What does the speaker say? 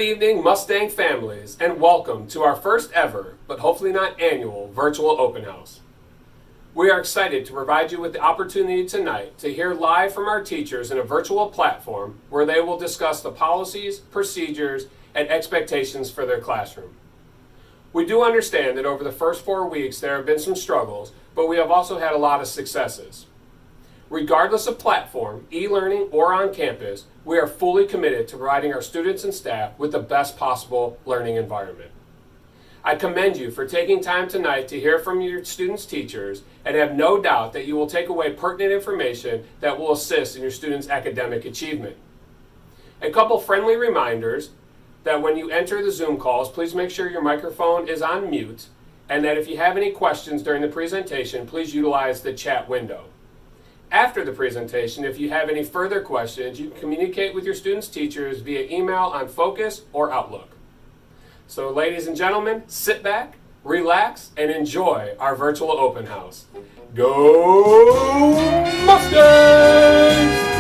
Good evening, Mustang families, and welcome to our first ever, but hopefully not annual, virtual open house. We are excited to provide you with the opportunity tonight to hear live from our teachers in a virtual platform where they will discuss the policies, procedures, and expectations for their classroom. We do understand that over the first 4 weeks there have been some struggles, but we have also had a lot of successes. Regardless of platform, e-learning, or on campus, we are fully committed to providing our students and staff with the best possible learning environment. I commend you for taking time tonight to hear from your students' teachers and have no doubt that you will take away pertinent information that will assist in your students' academic achievement. A couple friendly reminders that when you enter the Zoom calls, please make sure your microphone is on mute, and that if you have any questions during the presentation, please utilize the chat window. After the presentation, if you have any further questions, you can communicate with your students' teachers via email on Focus or Outlook. So ladies and gentlemen, sit back, relax, and enjoy our virtual open house. Go Mustangs!